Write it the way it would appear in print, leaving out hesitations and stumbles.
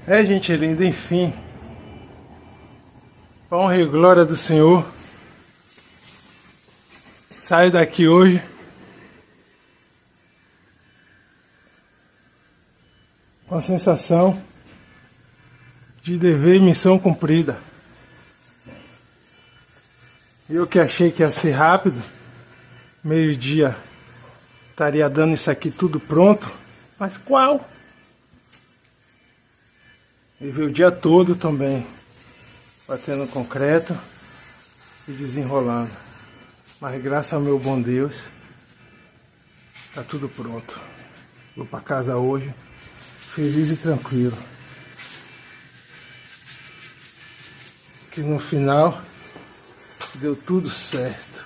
Gente linda, enfim. Honra e glória do Senhor. Saio daqui hoje com a sensação de dever e missão cumprida. Eu que achei que ia ser rápido, meio-dia estaria dando isso aqui tudo pronto, mas qual? E veio o dia todo também, batendo concreto e desenrolando. Mas graças ao meu bom Deus, tá tudo pronto. Vou para casa hoje, feliz e tranquilo. Que no final deu tudo certo.